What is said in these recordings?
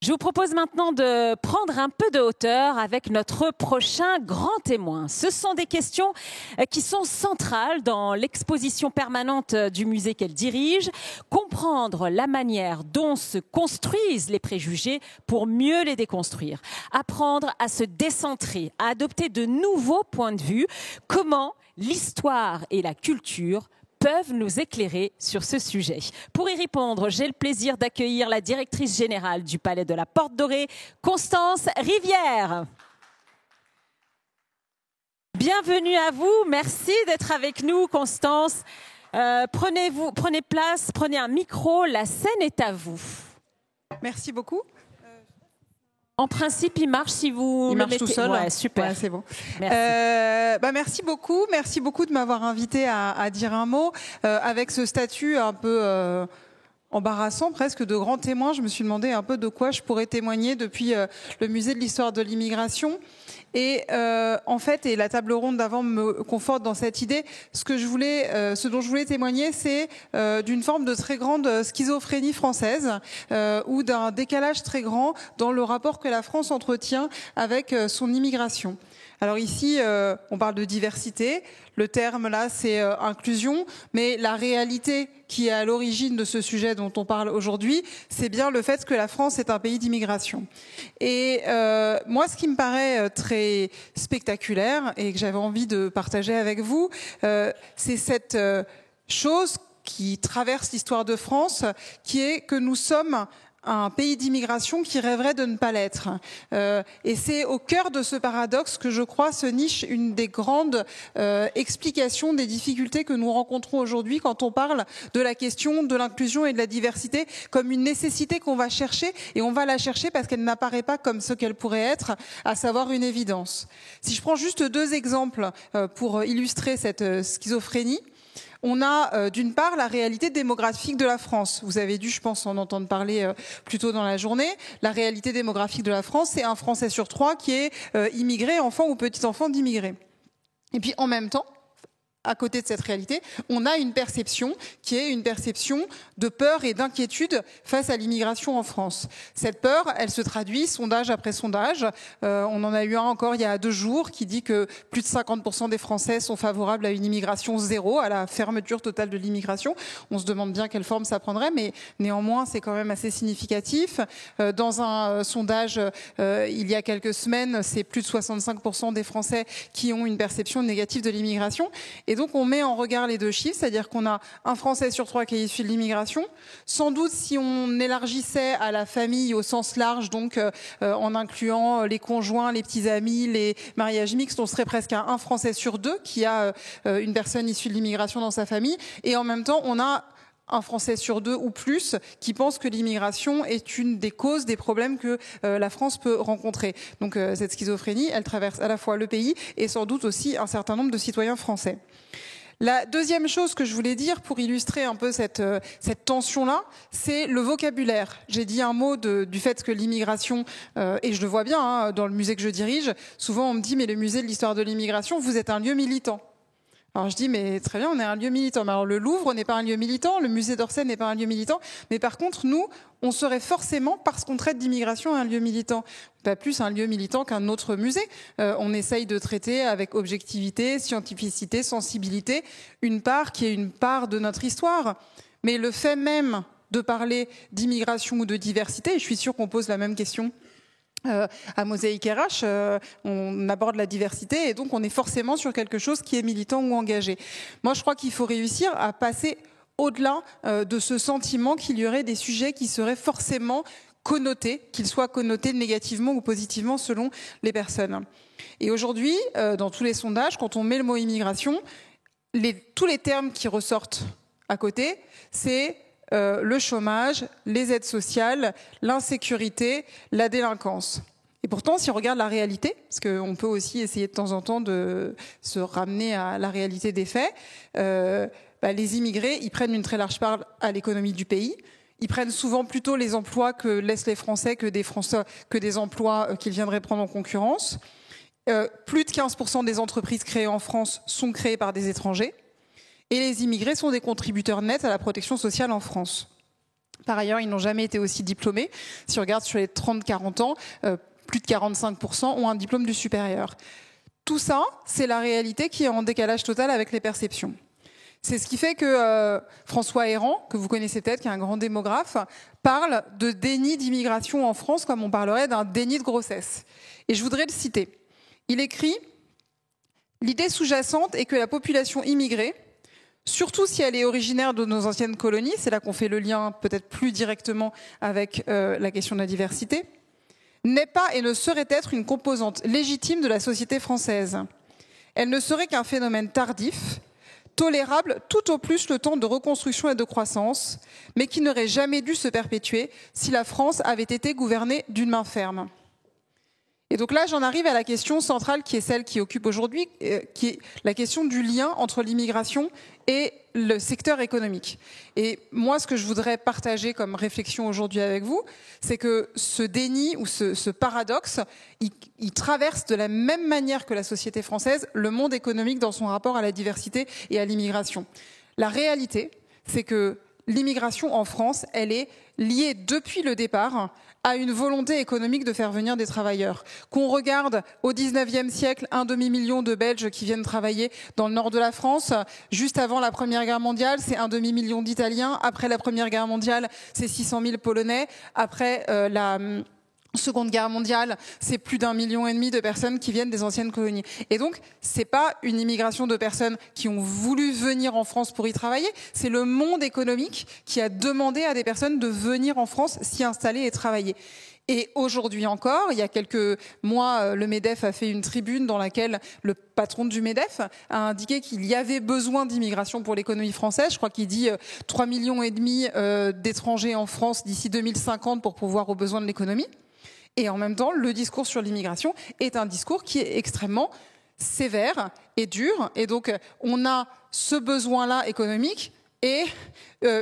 Je vous propose maintenant de prendre un peu de hauteur avec notre prochain grand témoin. Ce sont des questions qui sont centrales dans l'exposition permanente du musée qu'elle dirige. Comprendre la manière dont se construisent les préjugés pour mieux les déconstruire. Apprendre à se décentrer, à adopter de nouveaux points de vue. Comment l'histoire et la culture peuvent nous éclairer sur ce sujet. Pour y répondre, j'ai le plaisir d'accueillir la directrice générale du Palais de la Porte Dorée, Constance Rivière. Bienvenue à vous, merci d'être avec nous, Constance. Prenez place, prenez un micro, la scène est à vous. Merci beaucoup. En principe, il marche si vous il le marche mettez. tout seul. Ouais, super. Ouais, c'est bon. Merci. Merci beaucoup de m'avoir invité à dire un mot. Avec ce statut un peu embarrassant, presque de grand témoin, je me suis demandé un peu de quoi je pourrais témoigner depuis le musée de l'histoire de l'immigration. Et en fait, et la table ronde d'avant me conforte dans cette idée, ce dont je voulais témoigner, c'est d'une forme de très grande schizophrénie française ou d'un décalage très grand dans le rapport que la France entretient avec son immigration. Alors ici, on parle de diversité. Le terme là, c'est inclusion. Mais la réalité qui est à l'origine de ce sujet dont on parle aujourd'hui, c'est bien le fait que la France est un pays d'immigration. Et moi, ce qui me paraît très spectaculaire et que j'avais envie de partager avec vous, c'est cette chose qui traverse l'histoire de France, qui est que nous sommes un pays d'immigration qui rêverait de ne pas l'être. Et c'est au cœur de ce paradoxe que je crois se niche une des grandes explications des difficultés que nous rencontrons aujourd'hui quand on parle de la question de l'inclusion et de la diversité comme une nécessité qu'on va chercher, et on va la chercher parce qu'elle n'apparaît pas comme ce qu'elle pourrait être, à savoir une évidence. Si je prends juste deux exemples pour illustrer cette schizophrénie, on a d'une part la réalité démographique de la France. Vous avez dû, je pense, en entendre parler plus tôt dans la journée. La réalité démographique de la France, c'est un Français sur 3 qui est immigré, enfant ou petit-enfant d'immigrés. Et puis en même temps, à côté de cette réalité, on a une perception qui est une perception de peur et d'inquiétude face à l'immigration en France. Cette peur, elle se traduit sondage après sondage. On en a eu un encore il y a 2 jours qui dit que plus de 50% des Français sont favorables à une immigration zéro, à la fermeture totale de l'immigration. On se demande bien quelle forme ça prendrait, mais néanmoins, c'est quand même assez significatif. Dans un sondage il y a quelques semaines, c'est plus de 65% des Français qui ont une perception négative de l'immigration. Et donc, on met en regard les deux chiffres, c'est-à-dire qu'on a un Français sur 3 qui est issu de l'immigration. Sans doute, si on élargissait à la famille au sens large, donc en incluant les conjoints, les petits amis, les mariages mixtes, on serait presque à un Français sur 2 qui a une personne issue de l'immigration dans sa famille. Et en même temps, on a un Français sur 2 ou plus qui pense que l'immigration est une des causes des problèmes que la France peut rencontrer. Donc cette schizophrénie, elle traverse à la fois le pays et sans doute aussi un certain nombre de citoyens français. La deuxième chose que je voulais dire pour illustrer un peu cette tension-là, c'est le vocabulaire. J'ai dit un mot du fait que l'immigration, et je le vois bien dans le musée que je dirige, souvent on me dit mais le musée de l'histoire de l'immigration, vous êtes un lieu militant. Alors je dis, mais très bien, on est un lieu militant. Mais alors le Louvre n'est pas un lieu militant, le musée d'Orsay n'est pas un lieu militant. Mais par contre, nous, on serait forcément, parce qu'on traite d'immigration, un lieu militant. Pas plus un lieu militant qu'un autre musée. On essaye de traiter avec objectivité, scientificité, sensibilité, une part qui est une part de notre histoire. Mais le fait même de parler d'immigration ou de diversité, et je suis sûre qu'on pose la même question à Mosaïque RH, on aborde la diversité et donc on est forcément sur quelque chose qui est militant ou engagé. Moi, je crois qu'il faut réussir à passer au-delà de ce sentiment qu'il y aurait des sujets qui seraient forcément connotés, qu'ils soient connotés négativement ou positivement selon les personnes. Et aujourd'hui, dans tous les sondages, quand on met le mot immigration, tous les termes qui ressortent à côté, c'est le chômage, les aides sociales, l'insécurité, la délinquance. Et pourtant, si on regarde la réalité, parce qu'on peut aussi essayer de temps en temps de se ramener à la réalité des faits, les immigrés, ils prennent une très large part à l'économie du pays. Ils prennent souvent plutôt les emplois que laissent les Français que des emplois qu'ils viendraient prendre en concurrence. Plus de 15% des entreprises créées en France sont créées par des étrangers. Et les immigrés sont des contributeurs nets à la protection sociale en France. Par ailleurs, ils n'ont jamais été aussi diplômés. Si on regarde sur les 30-40 ans, plus de 45% ont un diplôme du supérieur. Tout ça, c'est la réalité qui est en décalage total avec les perceptions. C'est ce qui fait que François Héran, que vous connaissez peut-être, qui est un grand démographe, parle de déni d'immigration en France comme on parlerait d'un déni de grossesse. Et je voudrais le citer. Il écrit « L'idée sous-jacente est que la population immigrée, surtout si elle est originaire de nos anciennes colonies, c'est là qu'on fait le lien peut-être plus directement avec la question de la diversité, n'est pas et ne saurait être une composante légitime de la société française. Elle ne serait qu'un phénomène tardif, tolérable tout au plus le temps de reconstruction et de croissance, mais qui n'aurait jamais dû se perpétuer si la France avait été gouvernée d'une main ferme. » Et donc là, j'en arrive à la question centrale qui est celle qui occupe aujourd'hui, qui est la question du lien entre l'immigration et le secteur économique. Et moi, ce que je voudrais partager comme réflexion aujourd'hui avec vous, c'est que ce déni ou ce paradoxe, il traverse de la même manière que la société française le monde économique dans son rapport à la diversité et à l'immigration. La réalité, c'est que l'immigration en France, elle est liée depuis le départ à une volonté économique de faire venir des travailleurs. Qu'on regarde au 19e siècle, 1 demi-million de Belges qui viennent travailler dans le nord de la France. Juste avant la Première Guerre mondiale, c'est 1 demi-million d'Italiens. Après la Première Guerre mondiale, c'est 600 000 Polonais. Après la Seconde Guerre mondiale, c'est plus d'1,5 million de personnes qui viennent des anciennes colonies. Et donc, c'est pas une immigration de personnes qui ont voulu venir en France pour y travailler, c'est le monde économique qui a demandé à des personnes de venir en France, s'y installer et travailler. Et aujourd'hui encore, il y a quelques mois, le MEDEF a fait une tribune dans laquelle le patron du MEDEF a indiqué qu'il y avait besoin d'immigration pour l'économie française. Je crois qu'il dit 3,5 millions d'étrangers en France d'ici 2050 pour pourvoir aux besoins de l'économie. Et en même temps, le discours sur l'immigration est un discours qui est extrêmement sévère et dur. Et donc, on a ce besoin-là économique et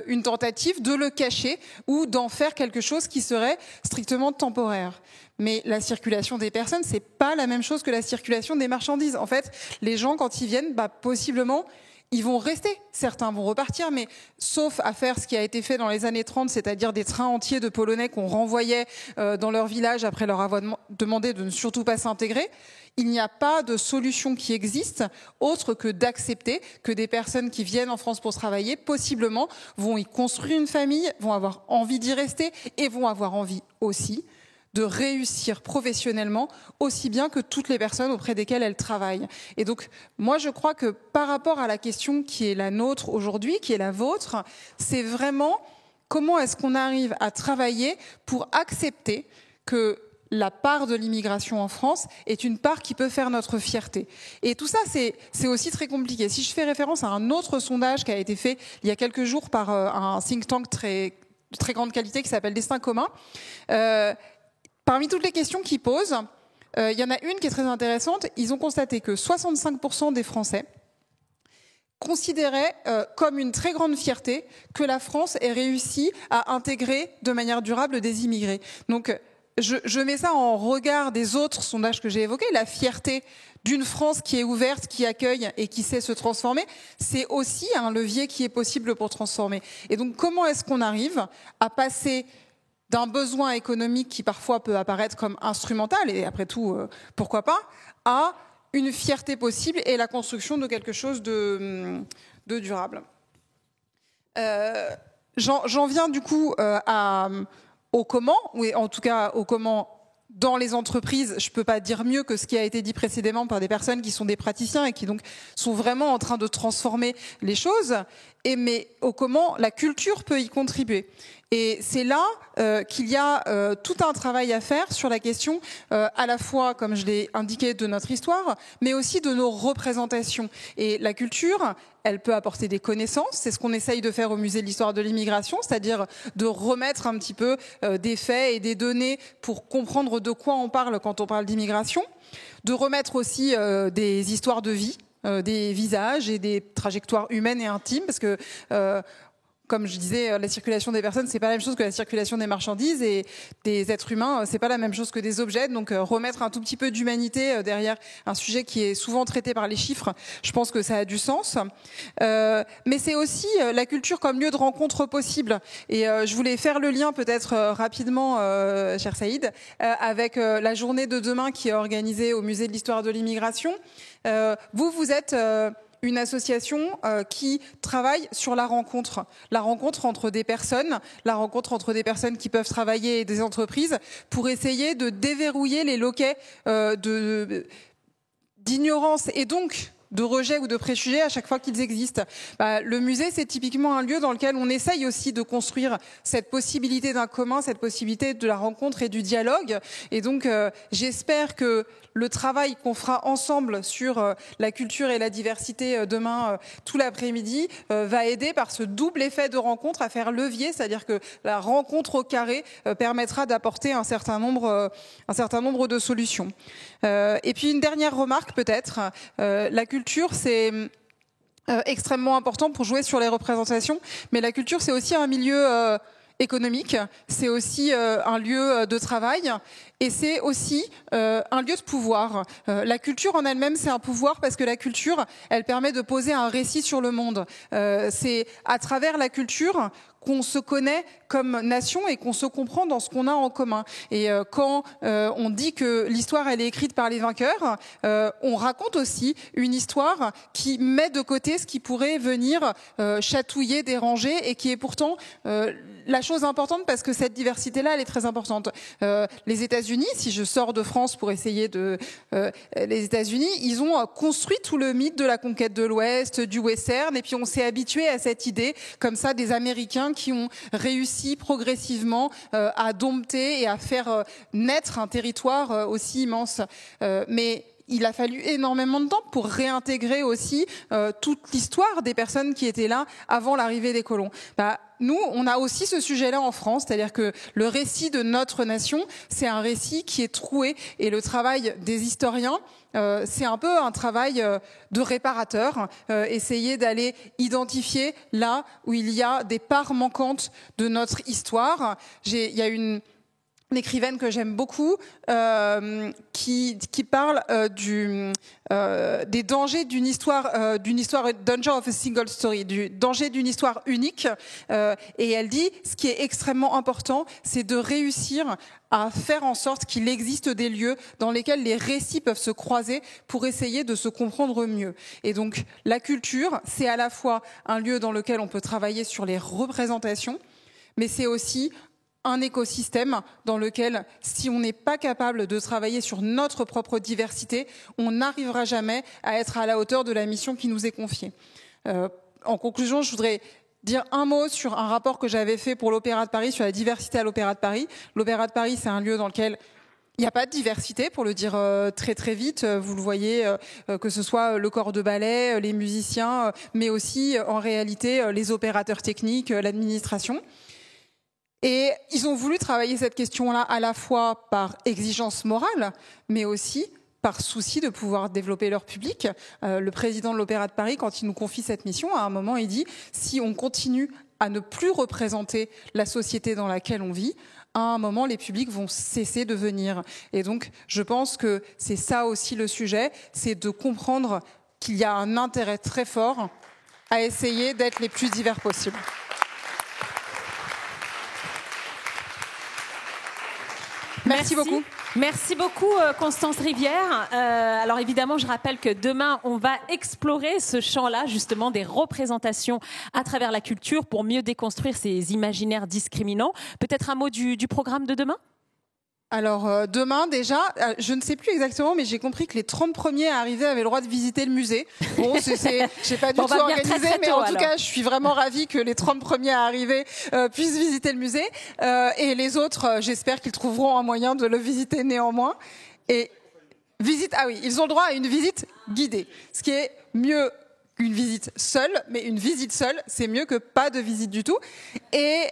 une tentative de le cacher ou d'en faire quelque chose qui serait strictement temporaire. Mais la circulation des personnes, c'est pas la même chose que la circulation des marchandises. En fait, les gens, quand ils viennent, possiblement, ils vont rester, certains vont repartir, mais sauf à faire ce qui a été fait dans les années 30, c'est-à-dire des trains entiers de Polonais qu'on renvoyait dans leur village après leur avoir demandé de ne surtout pas s'intégrer, il n'y a pas de solution qui existe autre que d'accepter que des personnes qui viennent en France pour travailler, possiblement, vont y construire une famille, vont avoir envie d'y rester et vont avoir envie aussi de réussir professionnellement aussi bien que toutes les personnes auprès desquelles elles travaillent. Et donc, moi, je crois que par rapport à la question qui est la nôtre aujourd'hui, qui est la vôtre, c'est vraiment comment est-ce qu'on arrive à travailler pour accepter que la part de l'immigration en France est une part qui peut faire notre fierté. Et tout ça, c'est aussi très compliqué. Si je fais référence à un autre sondage qui a été fait il y a quelques jours par un think tank de très grande qualité qui s'appelle Destin commun, parmi toutes les questions qu'ils posent, il y en a une qui est très intéressante. Ils ont constaté que 65% des Français considéraient comme une très grande fierté que la France ait réussi à intégrer de manière durable des immigrés. Donc, je mets ça en regard des autres sondages que j'ai évoqués. La fierté d'une France qui est ouverte, qui accueille et qui sait se transformer, c'est aussi un levier qui est possible pour transformer. Et donc, comment est-ce qu'on arrive à passer d'un besoin économique qui parfois peut apparaître comme instrumental, et après tout, pourquoi pas, à une fierté possible et la construction de quelque chose de durable. J'en viens du coup au comment, ou en tout cas au comment dans les entreprises. Je ne peux pas dire mieux que ce qui a été dit précédemment par des personnes qui sont des praticiens et qui donc sont vraiment en train de transformer les choses, mais au comment la culture peut y contribuer. Et c'est là qu'il y a tout un travail à faire sur la question à la fois, comme je l'ai indiqué, de notre histoire, mais aussi de nos représentations. Et la culture, elle peut apporter des connaissances. C'est ce qu'on essaye de faire au Musée de l'Histoire de l'Immigration, c'est-à-dire de remettre un petit peu des faits et des données pour comprendre de quoi on parle quand on parle d'immigration. De remettre aussi des histoires de vie, des visages et des trajectoires humaines et intimes, parce que comme je disais, la circulation des personnes, c'est pas la même chose que la circulation des marchandises, et des êtres humains, c'est pas la même chose que des objets. Donc remettre un tout petit peu d'humanité derrière un sujet qui est souvent traité par les chiffres, je pense que ça a du sens. Mais c'est aussi la culture comme lieu de rencontre possible. Et je voulais faire le lien peut-être rapidement, cher Saïd, avec la journée de demain qui est organisée au Musée de l'Histoire de l'Immigration. Vous êtes une association qui travaille sur la rencontre entre des personnes, la rencontre entre des personnes qui peuvent travailler et des entreprises, pour essayer de déverrouiller les loquets d'ignorance et donc de rejet ou de préjugés à chaque fois qu'ils existent. Le musée, c'est typiquement un lieu dans lequel on essaye aussi de construire cette possibilité d'un commun, cette possibilité de la rencontre et du dialogue. Et donc, j'espère que le travail qu'on fera ensemble sur la culture et la diversité demain, tout l'après-midi, va aider par ce double effet de rencontre à faire levier, c'est-à-dire que la rencontre au carré permettra d'apporter un certain nombre de solutions. Et puis une dernière remarque peut-être, la culture c'est extrêmement important pour jouer sur les représentations, mais la culture c'est aussi un milieu économique, c'est aussi un lieu de travail et c'est aussi un lieu de pouvoir. La culture en elle-même, c'est un pouvoir parce que la culture, elle permet de poser un récit sur le monde. C'est à travers la culture qu'on se connaît comme nation et qu'on se comprend dans ce qu'on a en commun. Et quand on dit que l'histoire, elle est écrite par les vainqueurs, on raconte aussi une histoire qui met de côté ce qui pourrait venir chatouiller, déranger, et qui est pourtant la chose importante parce que cette diversité-là, elle est très importante. Les États-Unis, si je sors de France pour essayer de... les États-Unis, ils ont construit tout le mythe de la conquête de l'Ouest, du western, et puis on s'est habitué à cette idée, comme ça, des Américains qui ont réussi progressivement à dompter et à faire naître un territoire aussi immense. Mais il a fallu énormément de temps pour réintégrer aussi toute l'histoire des personnes qui étaient là avant l'arrivée des colons. Nous, on a aussi ce sujet-là en France, c'est-à-dire que le récit de notre nation, c'est un récit qui est troué, et le travail des historiens, c'est un peu un travail de réparateur, essayer d'aller identifier là où il y a des parts manquantes de notre histoire. Il y a une écrivaine que j'aime beaucoup qui parle des dangers d'une histoire, danger of a single story, du danger d'une histoire unique, et elle dit ce qui est extrêmement important, c'est de réussir à faire en sorte qu'il existe des lieux dans lesquels les récits peuvent se croiser pour essayer de se comprendre mieux. Et donc la culture, c'est à la fois un lieu dans lequel on peut travailler sur les représentations, mais c'est aussi un écosystème dans lequel, si on n'est pas capable de travailler sur notre propre diversité, on n'arrivera jamais à être à la hauteur de la mission qui nous est confiée. En conclusion, je voudrais dire un mot sur un rapport que j'avais fait pour l'Opéra de Paris, sur la diversité à l'Opéra de Paris. L'Opéra de Paris, c'est un lieu dans lequel il n'y a pas de diversité, pour le dire très très vite. Vous le voyez, que ce soit le corps de ballet, les musiciens, mais aussi en réalité les opérateurs techniques, l'administration. Et ils ont voulu travailler cette question-là à la fois par exigence morale, mais aussi par souci de pouvoir développer leur public. Le président de l'Opéra de Paris, quand il nous confie cette mission, à un moment, il dit « si on continue à ne plus représenter la société dans laquelle on vit, à un moment, les publics vont cesser de venir. » Et donc, je pense que c'est ça aussi le sujet, c'est de comprendre qu'il y a un intérêt très fort à essayer d'être les plus divers possibles. Merci beaucoup. Merci beaucoup, Constance Rivière. Alors évidemment, je rappelle que demain, on va explorer ce champ-là, justement, des représentations à travers la culture pour mieux déconstruire ces imaginaires discriminants. Peut-être un mot du programme de demain ? Alors demain déjà, je ne sais plus exactement, mais j'ai compris que les 30 premiers à arriver avaient le droit de visiter le musée. Bon, je sais pas du tout organisé, mais en tout cas, je suis vraiment ravie que les 30 premiers à arriver puissent visiter le musée. Et les autres, j'espère qu'ils trouveront un moyen de le visiter néanmoins. Et visite, ah oui, ils ont le droit à une visite guidée, ce qui est mieux une visite seule, mais une visite seule, c'est mieux que pas de visite du tout. Et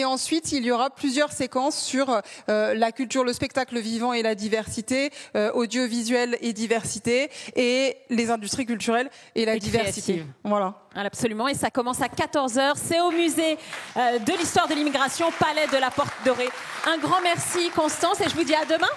ensuite, il y aura plusieurs séquences sur la culture, le spectacle vivant et la diversité, audiovisuel et diversité, et les industries culturelles et la diversité. Créative. Voilà. Absolument, et ça commence à 14h. C'est au musée de l'histoire de l'immigration, Palais de la Porte Dorée. Un grand merci, Constance, et je vous dis à demain.